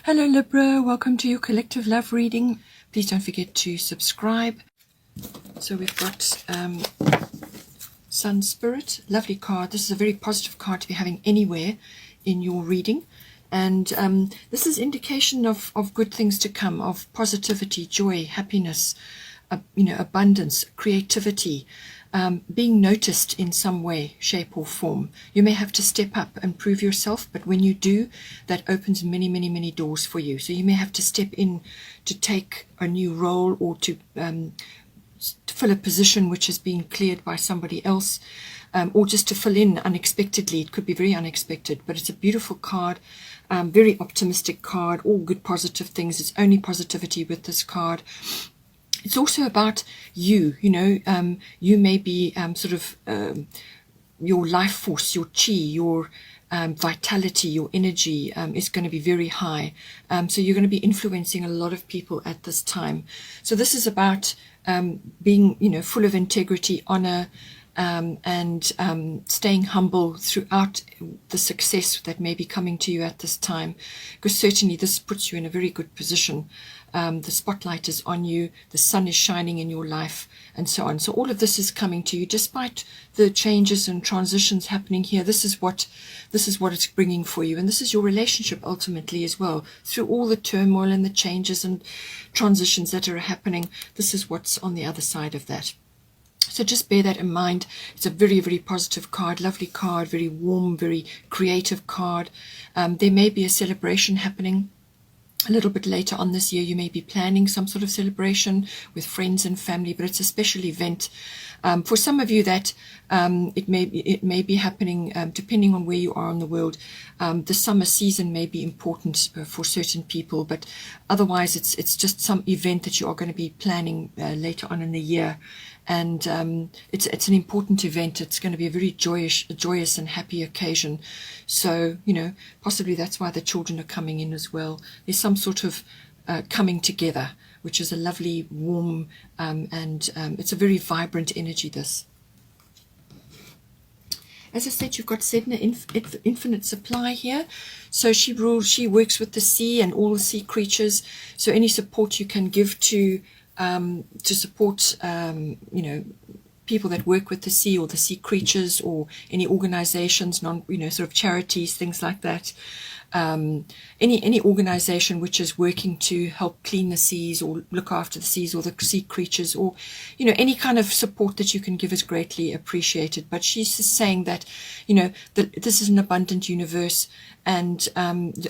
Hello Libra, welcome to your collective love reading. Please don't forget to subscribe. So we've got Sun Spirit, lovely card. This is a very positive card to be having anywhere in your reading. And this is indication of good things to come, of positivity, joy, happiness, abundance, creativity, being noticed in some way, shape or form. You may have to step up and prove yourself, but when you do, that opens many, many, many doors for you. So you may have to step in to take a new role, or to fill a position which has been cleared by somebody else, or just to fill in unexpectedly. It could be very unexpected, but it's a beautiful card, very optimistic card, all good positive things. It's only positivity with this card. It's also about you, you may be your life force, your chi, your vitality, your energy is going to be very high. So you're going to be influencing a lot of people at this time. So this is about being, full of integrity, honor, and staying humble throughout the success that may be coming to you at this time, because certainly this puts you in a very good position. The spotlight is on you, the sun is shining in your life, and so on. So all of this is coming to you despite the changes and transitions happening here. This is what it's bringing for you, and this is your relationship ultimately as well. Through all the turmoil and the changes and transitions that are happening, this is what's on the other side of that. So just bear that in mind. It's a very, very positive card, lovely card, very warm, very creative card. There may be a celebration happening a little bit later on this year. You may be planning some sort of celebration with friends and family, but it's a special event. For some of you that it may be happening depending on where you are in the world. The summer season may be important for certain people, but otherwise it's just some event that you are going to be planning later on in the year. And it's an important event. It's going to be a very joyous and happy occasion. So, possibly that's why the children are coming in as well. There's some sort of coming together, which is a lovely, warm, and it's a very vibrant energy, this. As I said, you've got Sedna, infinite supply here. So she works with the sea and all the sea creatures. So any support you can give to support, people that work with the sea, or the sea creatures, or any organizations, sort of charities, things like that. Any organization which is working to help clean the seas, or look after the seas, or the sea creatures, or any kind of support that you can give is greatly appreciated. But she's just saying that this is an abundant universe, and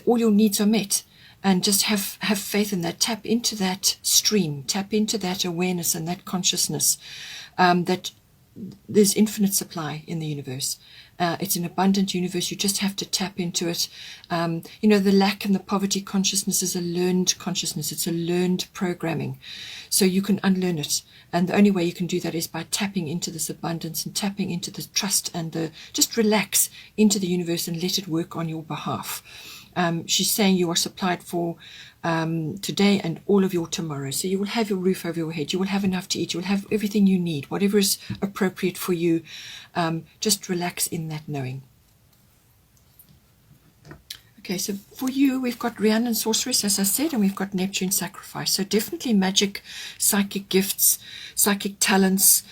all your needs are met. And just have faith in that. Tap into that stream. Tap into that awareness and that consciousness that there's infinite supply in the universe. It's an abundant universe. You just have to tap into it. The lack and the poverty consciousness is a learned consciousness. It's a learned programming. So you can unlearn it. And the only way you can do that is by tapping into this abundance and tapping into the trust and just relax into the universe and let it work on your behalf. She's saying you are supplied for today and all of your tomorrow. So you will have your roof over your head. You will have enough to eat. You will have everything you need, whatever is appropriate for you. Just relax in that knowing. Okay, so for you, we've got Rhiannon Sorceress, as I said, and we've got Neptune Sacrifice. So definitely magic, psychic gifts, psychic talents,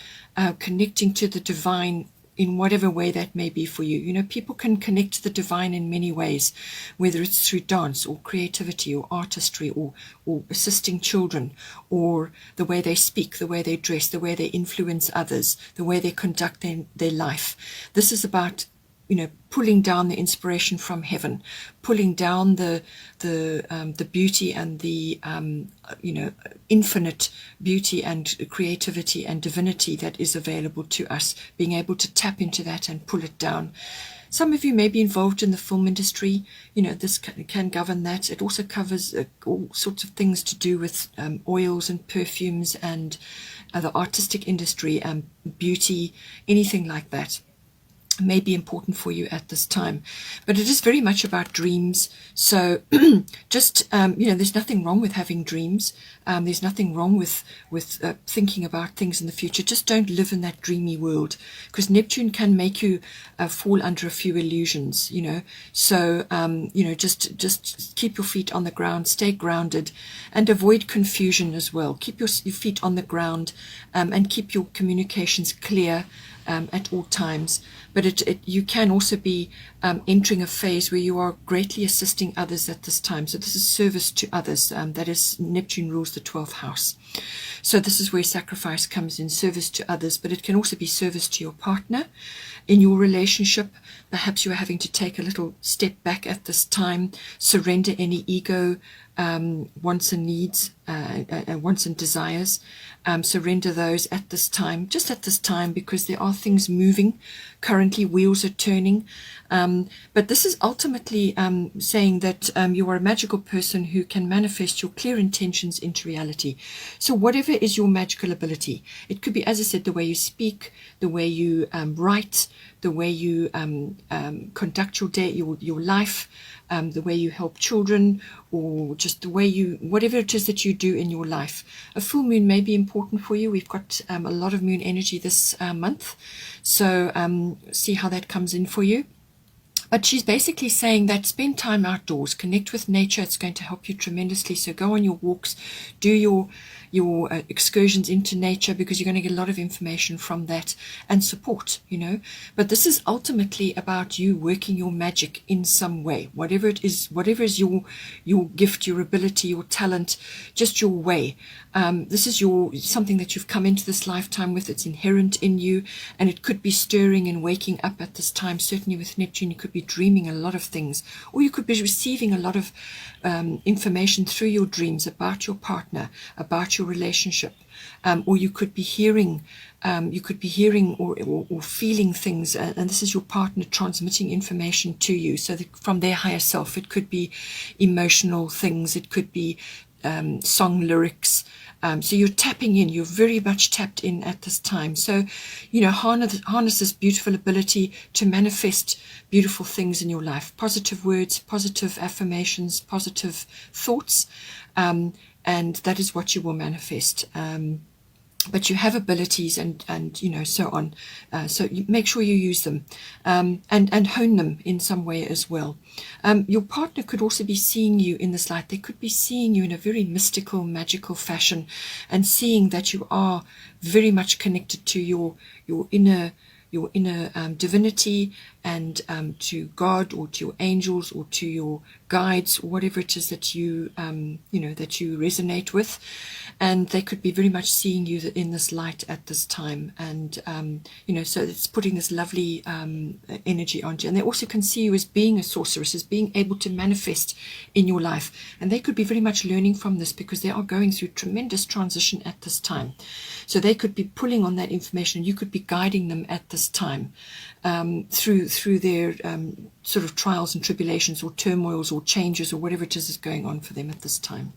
connecting to the divine in whatever way that may be for you. People can connect to the divine in many ways, whether it's through dance or creativity or artistry or assisting children, or the way they speak, the way they dress, the way they influence others, the way they conduct their life. This is about pulling down the inspiration from heaven, pulling down the beauty and the infinite beauty and creativity and divinity that is available to us, being able to tap into that and pull it down. Some of you may be involved in the film industry. This can govern that. It also covers all sorts of things to do with oils and perfumes and the artistic industry, beauty, anything like that. may be important for you at this time. But it is very much about dreams. So just, there's nothing wrong with having dreams. There's nothing wrong with thinking about things in the future. Just don't live in that dreamy world, because Neptune can make you fall under a few illusions, So, just keep your feet on the ground, stay grounded, and avoid confusion as well. Keep your feet on the ground, and keep your communications clear at all times. But you can also be entering a phase where you are greatly assisting others at this time. So this is service to others. That is, Neptune rules the 12th house. So this is where sacrifice comes in, service to others. But it can also be service to your partner in your relationship. Perhaps you are having to take a little step back at this time, surrender any ego wants and needs, wants and desires. Surrender those at this time, just at this time, because there are things moving. Currently, wheels are turning. But this is ultimately saying that you are a magical person who can manifest your clear intentions into reality. So whatever is your magical ability, it could be, as I said, the way you speak, the way you write, the way you conduct your day, your life, the way you help children, or just the way whatever it is that you do in your life. A full moon may be important for you. We've got a lot of moon energy this month, so see how that comes in for you. But she's basically saying that spend time outdoors, connect with nature. It's going to help you tremendously. So go on your walks, do your excursions into nature, because you're going to get a lot of information from that and support, But this is ultimately about you working your magic in some way, whatever it is, whatever is your gift, your ability, your talent, just your way. This is something that you've come into this lifetime with. It's inherent in you, and it could be stirring and waking up at this time. Certainly with Neptune, you could be dreaming a lot of things, or you could be receiving a lot of information through your dreams about your partner, about your relationship, or you could be hearing or feeling things, and this is your partner transmitting information to you. So from their higher self, it could be emotional things, it could be song lyrics. So you're tapping in, you're very much tapped in at this time. So, harness this beautiful ability to manifest beautiful things in your life. Positive words, positive affirmations, positive thoughts. And that is what you will manifest. But you have abilities and so on. So you make sure you use them and hone them in some way as well. Your partner could also be seeing you in this light. They could be seeing you in a very mystical, magical fashion, and seeing that you are very much connected to your inner divinity, and to God, or to your angels, or to your guides, or whatever it is that you that you resonate with. And they could be very much seeing you in this light at this time, and so it's putting this lovely energy onto you. And they also can see you as being a sorceress, as being able to manifest in your life, and they could be very much learning from this, because they are going through tremendous transition at this time. So they could be pulling on that information, and you could be guiding them at this time through their sort of trials and tribulations, or turmoils, or changes, or whatever it is going on for them at this time.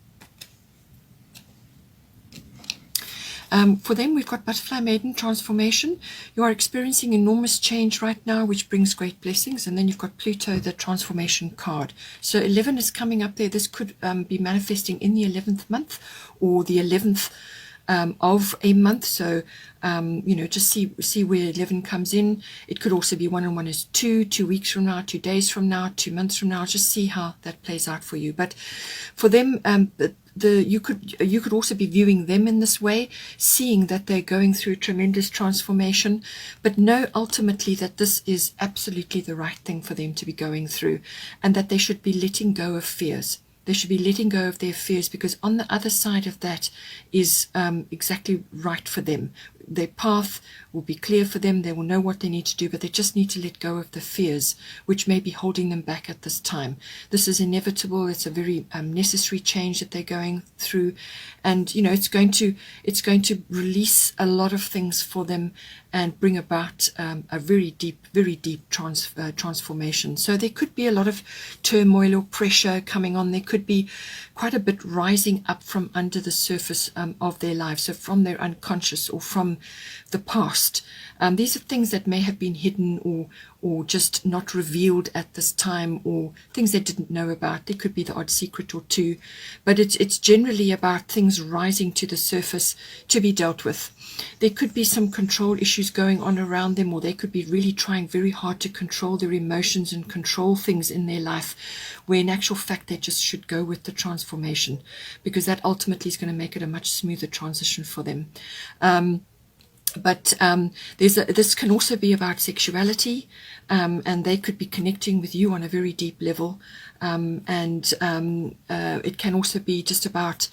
For them, we've got Butterfly Maiden transformation. You are experiencing enormous change right now, which brings great blessings. And then you've got Pluto, the transformation card. So 11 is coming up there. This could be manifesting in the 11th month, or the 11th of a month. So just see where 11 comes in. It could also be 1 and 1 is 2 weeks from now, 2 days from now, 2 months from now. Just see how that plays out for you. But for them, you could also be viewing them in this way, seeing that they're going through tremendous transformation, but know ultimately that this is absolutely the right thing for them to be going through, and that they should be letting go of fears. They should be letting go of their fears, because on the other side of that is exactly right for them. Their path will be clear for them. They will know what they need to do, but they just need to let go of the fears which may be holding them back at this time. This is inevitable. It's a very necessary change that they're going through, and it's going to release a lot of things for them and bring about a very deep transformation. So there could be a lot of turmoil or pressure coming on. There could be quite a bit rising up from under the surface of their lives, so from their unconscious, or from the past. These are things that may have been hidden or just not revealed at this time, or things they didn't know about. There could be the odd secret or two, but it's generally about things rising to the surface to be dealt with. There could be some control issues going on around them, or they could be really trying very hard to control their emotions and control things in their life, where in actual fact they just should go with the transformation, because that ultimately is going to make it a much smoother transition for them. But this can also be about sexuality, and they could be connecting with you on a very deep level, and it can also be just about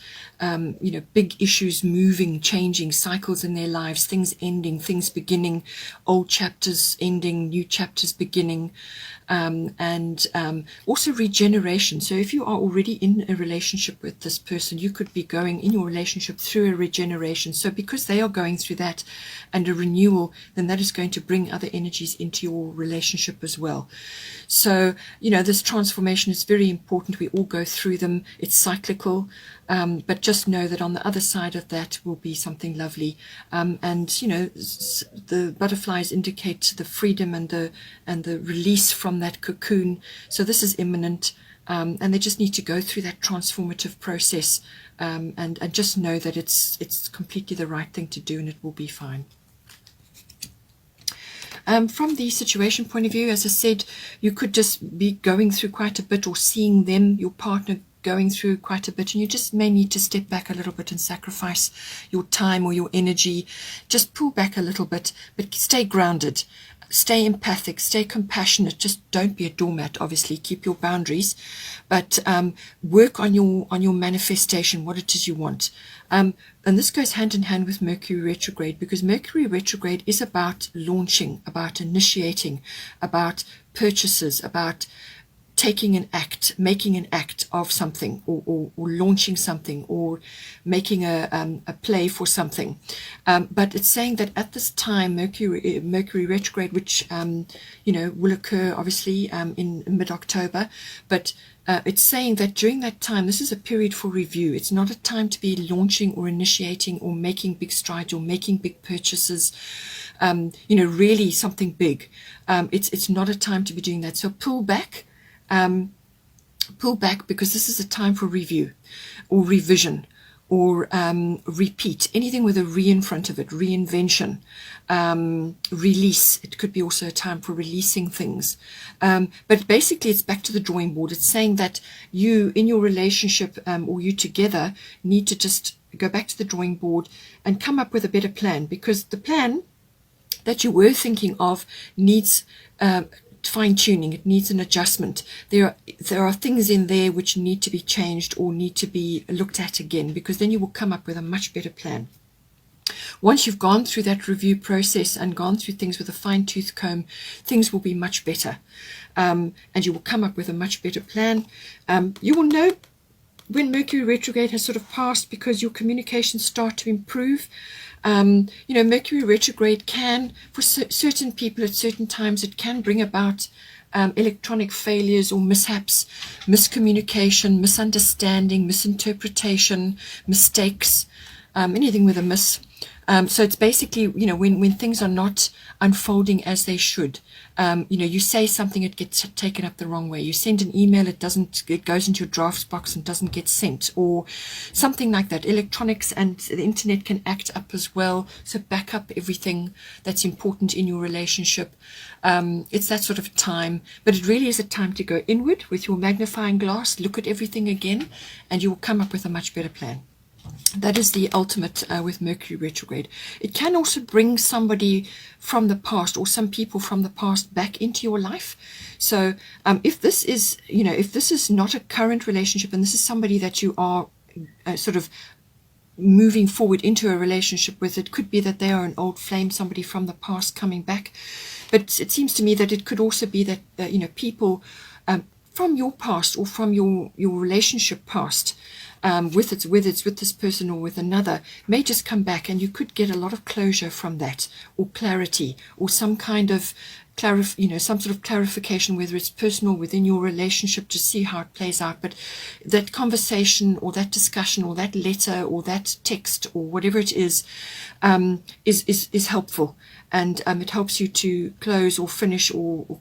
big issues moving, changing, cycles in their lives, things ending, things beginning, old chapters ending, new chapters beginning, and also regeneration. So if you are already in a relationship with this person, you could be going in your relationship through a regeneration. So because they are going through that and a renewal, then that is going to bring other energies into your relationship as well. So, this transformation is very important. We all go through them. It's cyclical, but just know that on the other side of that will be something lovely. The butterflies indicate the freedom and the release from that cocoon. So this is imminent, and they just need to go through that transformative process, and just know that it's completely the right thing to do, and it will be fine. From the situation point of view, as I said, you could just be going through quite a bit, or seeing them, your partner, going through quite a bit, and you just may need to step back a little bit and sacrifice your time or your energy. Just pull back a little bit, but stay grounded, stay empathic, stay compassionate. Just don't be a doormat. Obviously, keep your boundaries, but work on your manifestation, what it is you want. And this goes hand in hand with Mercury retrograde, because Mercury retrograde is about launching, about initiating, about purchases, about taking an act, making an act of something, or launching something, or making a play for something. But it's saying that at this time, Mercury retrograde, which will occur obviously in mid-October, but it's saying that during that time, this is a period for review. It's not a time to be launching or initiating or making big strides or making big purchases, really something big. It's not a time to be doing that. So pull back, because this is a time for review or revision or repeat, anything with a re in front of it, reinvention, release. It could be also a time for releasing things. But basically it's back to the drawing board. It's saying that you in your relationship, or you together, need to just go back to the drawing board and come up with a better plan, because the plan that you were thinking of needs fine-tuning. It needs an adjustment. There are things in there which need to be changed or need to be looked at again, because then you will come up with a much better plan. Once you've gone through that review process and gone through things with a fine-tooth comb, things will be much better, and you will come up with a much better plan. You will know when Mercury retrograde has sort of passed, because your communications start to improve. Mercury retrograde can, for certain people at certain times, it can bring about electronic failures or mishaps, miscommunication, misunderstanding, misinterpretation, mistakes, anything with a miss. So it's basically, when things are not unfolding as they should. You say something, it gets taken up the wrong way. You send an email, it goes into your drafts box and doesn't get sent, or something like that. Electronics and the internet can act up as well. So back up everything that's important in your relationship. It's that sort of time, but it really is a time to go inward with your magnifying glass, look at everything again, and you will come up with a much better plan. That is the ultimate with Mercury retrograde. It can also bring somebody from the past, or some people from the past, back into your life. So if this is not a current relationship, and this is somebody that you are sort of moving forward into a relationship with, it could be that they are an old flame, somebody from the past coming back. But it seems to me that it could also be that people from your past, or from your relationship past, whether it's with this person or with another, may just come back, and you could get a lot of closure from that, or clarity, or some kind of some sort of clarification, whether it's personal within your relationship, to see how it plays out. But that conversation or that discussion or that letter or that text or whatever it is helpful. And it helps you to close or finish or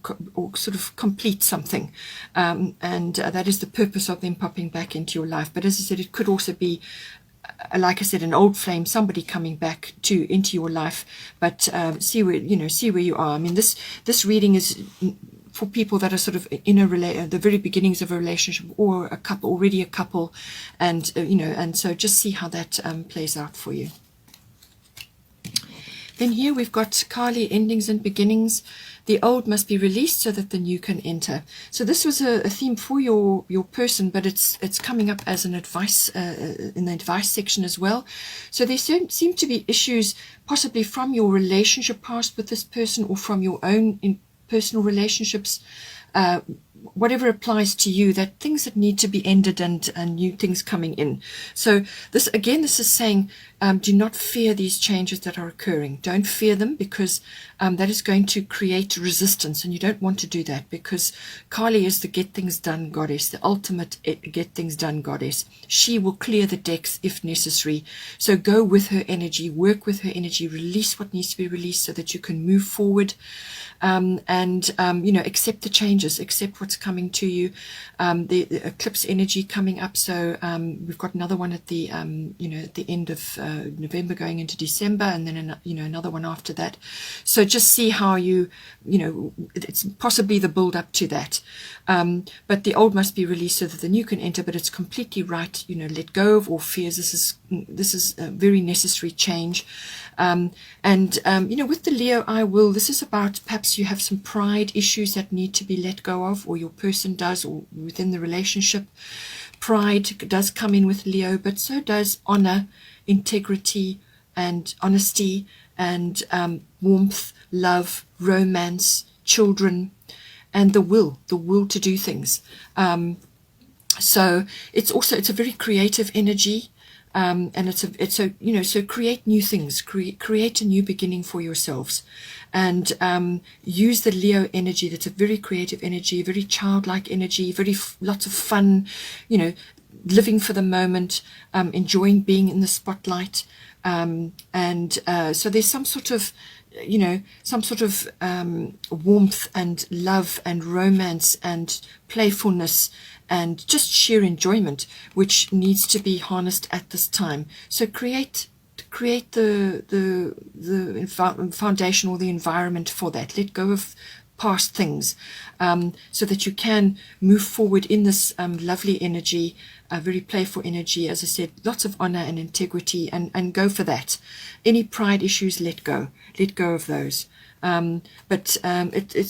sort of complete something. And that is the purpose of them popping back into your life. But as I said, it could also be, like I said, an old flame, somebody coming back into your life. But see where you are. I mean, this reading is for people that are sort of in the very beginnings of a relationship, or already a couple, and and so just see how that plays out for you. Then here we've got Kali, endings and beginnings. The old must be released so that the new can enter. So this was a theme for your person, but it's coming up as an advice in the advice section as well. So there seem to be issues possibly from your relationship past with this person, or from your own personal relationships, whatever applies to you, that things that need to be ended and new things coming in. So this is saying, do not fear these changes that are occurring. Don't fear them, because that is going to create resistance, and you don't want to do that, because Kali is the get things done goddess, the ultimate get things done goddess. She will clear the decks if necessary. So go with her energy, work with her energy, release what needs to be released so that you can move forward. Accept the changes, accept what's coming to you. The eclipse energy coming up, so we've got another one at the at the end of November going into December, and then another one after that. So just see how it's possibly the build up to that. But the old must be released so that the new can enter. But it's completely right. Let go of all fears. This is a very necessary change. With the Leo I will, this is about perhaps you have some pride issues that need to be let go of, or your person does, or within the relationship. Pride does come in with Leo, but so does honor, integrity, and honesty, and warmth, love, romance, children, and the will to do things. So it's a very creative energy. And so create new things, create a new beginning for yourselves, and use the Leo energy. That's a very creative energy, very childlike energy, lots of fun, living for the moment, enjoying being in the spotlight, so there's some sort of warmth and love and romance and playfulness and just sheer enjoyment, which needs to be harnessed at this time. So create the foundation or the environment for that. Let go of past things, so that you can move forward in this lovely energy, very playful energy. As I said, lots of honor and integrity, and go for that. Any pride issues, let go of those. But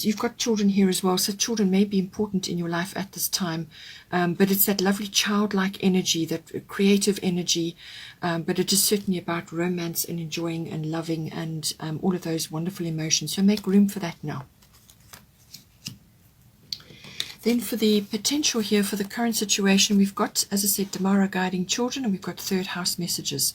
you've got children here as well, so children may be important in your life at this time, but it's that lovely childlike energy, that creative energy, but it is certainly about romance and enjoying and loving and all of those wonderful emotions. So make room for that now. Then for the potential here for the current situation, we've got, as I said, Damara guiding children, and we've got third house messages.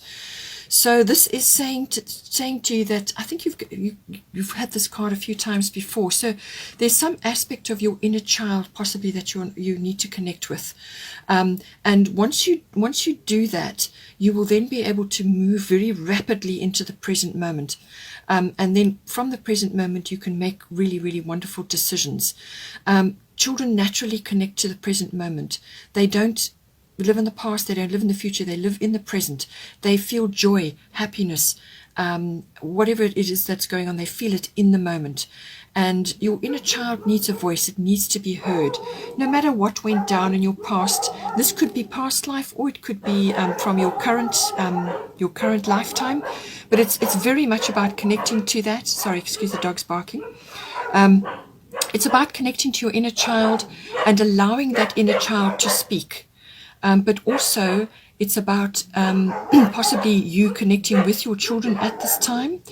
So this is saying to you that, I think you've had this card a few times before. So there's some aspect of your inner child possibly that you need to connect with, and once you do that, you will then be able to move very rapidly into the present moment, and then from the present moment you can make really, really wonderful decisions. Children naturally connect to the present moment. They don't live in the past, they don't live in the future, they live in the present. They feel joy, happiness, whatever it is that's going on, they feel it in the moment. And your inner child needs a voice, it needs to be heard. No matter what went down in your past, this could be past life, or it could be from your current lifetime, but it's very much about connecting to that. Sorry, excuse the dog's barking. It's about connecting to your inner child and allowing that inner child to speak. But also it's about possibly you connecting with your children at this time.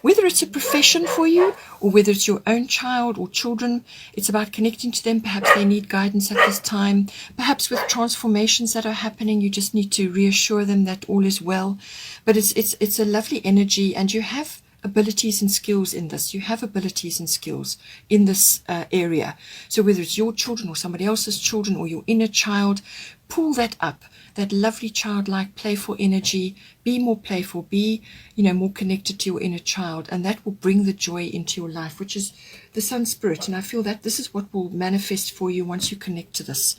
Whether it's a profession for you or whether it's your own child or children, it's about connecting to them. Perhaps they need guidance at this time. Perhaps with transformations that are happening, you just need to reassure them that all is well. But it's a lovely energy, and you have abilities and skills in this. You have abilities and skills in this area. So whether it's your children or somebody else's children or your inner child, pull that up, that lovely childlike playful energy. Be more playful, be, you know, more connected to your inner child, and that will bring the joy into your life, which is the sun spirit. And I feel that this is what will manifest for you once you connect to this.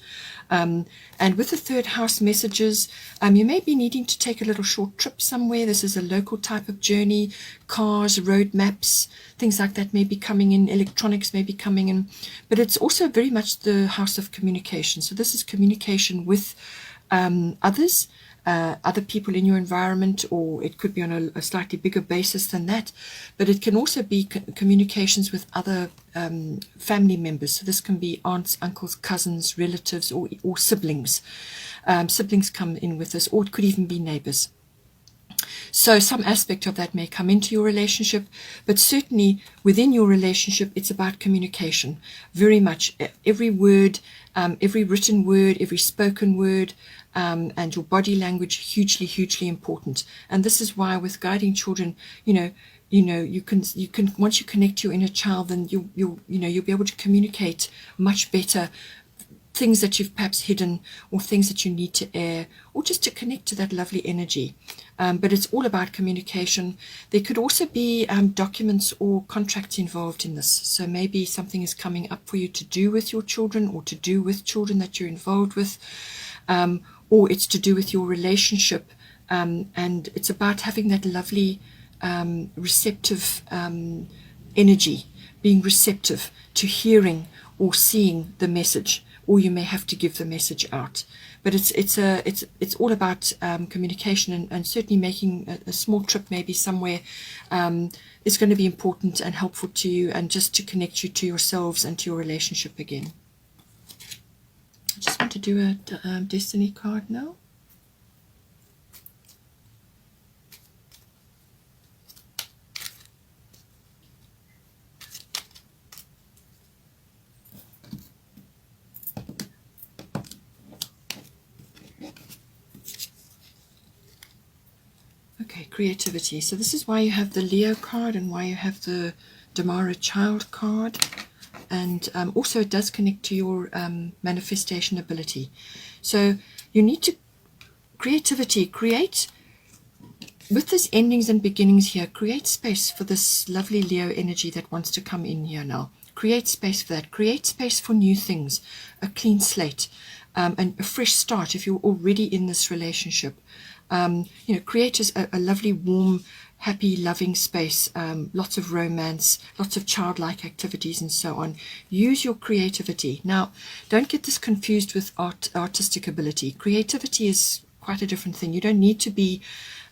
And with the third house messages, you may be needing to take a little short trip somewhere. This is a local type of journey. Cars, road maps, things like that may be coming in. Electronics may be coming in. But it's also very much the house of communication. So this is communication with others, other people in your environment, or it could be on a slightly bigger basis than that, but it can also be communications with other family members. So this can be aunts, uncles, cousins, relatives, or siblings. Siblings come in with this, or it could even be neighbors. So some aspect of that may come into your relationship, but certainly within your relationship, it's about communication. Very much every word, every written word, every spoken word, and your body language, hugely important. And this is why with guiding children, you can once you connect to your inner child, then you'll be able to communicate much better things that you've perhaps hidden, or things that you need to air, or just to connect to that lovely energy. But it's all about communication. There could also be documents or contracts involved in this. So maybe something is coming up for you to do with your children, or to do with children that you're involved with, or it's to do with your relationship. And it's about having that lovely receptive energy, being receptive to hearing or seeing the message, or you may have to give the message out. But it's all about communication, and certainly making a small trip maybe somewhere is going to be important and helpful to you, and just to connect you to yourselves and to your relationship again. I just want to do a destiny card now. Okay, creativity. So this is why you have the Leo card, and why you have the Damara child card. And also it does connect to your manifestation ability. So you need to, creativity, create, with this endings and beginnings here, create space for this lovely Leo energy that wants to come in here now. Create space for that. Create space for new things, a clean slate, and a fresh start if you're already in this relationship. Create a lovely, warm, happy, loving space, lots of romance, lots of childlike activities, and so on. Use your creativity. Now, don't get this confused with artistic ability. Creativity is quite a different thing. You don't need to be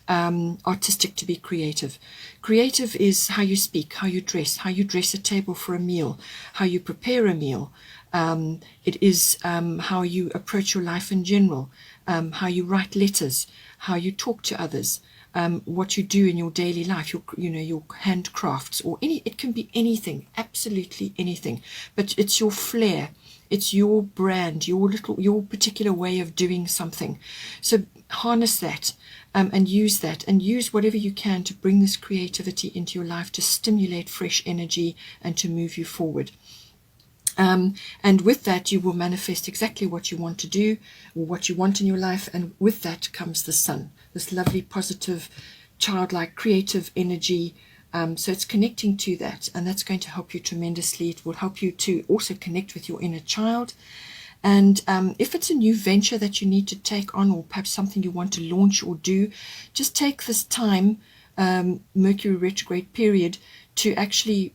artistic to be creative. Creative is how you speak, how you dress a table for a meal, how you prepare a meal. It is how you approach your life in general, how you write letters, how you talk to others, what you do in your daily life, your handcrafts, or it can be anything, absolutely anything. But it's your flair, it's your brand, your particular way of doing something. So harness that, and use that, and use whatever you can to bring this creativity into your life, to stimulate fresh energy and to move you forward. And with that, you will manifest exactly what you want to do, or what you want in your life. And with that comes the sun, this lovely, positive, childlike, creative energy. So it's connecting to that, and that's going to help you tremendously. It will help you to also connect with your inner child. And if it's a new venture that you need to take on, or perhaps something you want to launch or do, just take this time, Mercury retrograde period, to actually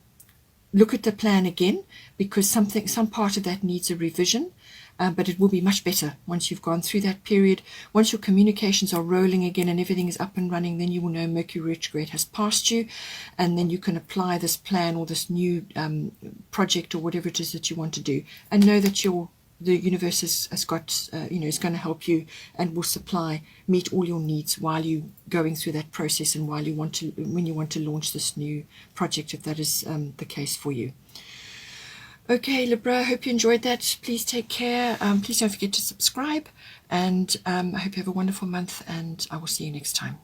look at the plan again, because some part of that needs a revision, but it will be much better once you've gone through that period. Once your communications are rolling again and everything is up and running, then you will know Mercury retrograde has passed you, and then you can apply this plan or this new project or whatever it is that you want to do, and know that the universe has got, is going to help you and will meet all your needs while you're going through that process, and when you want to launch this new project, if that is the case for you. Okay, Libra, I hope you enjoyed that. Please take care. Please don't forget to subscribe, and I hope you have a wonderful month, and I will see you next time.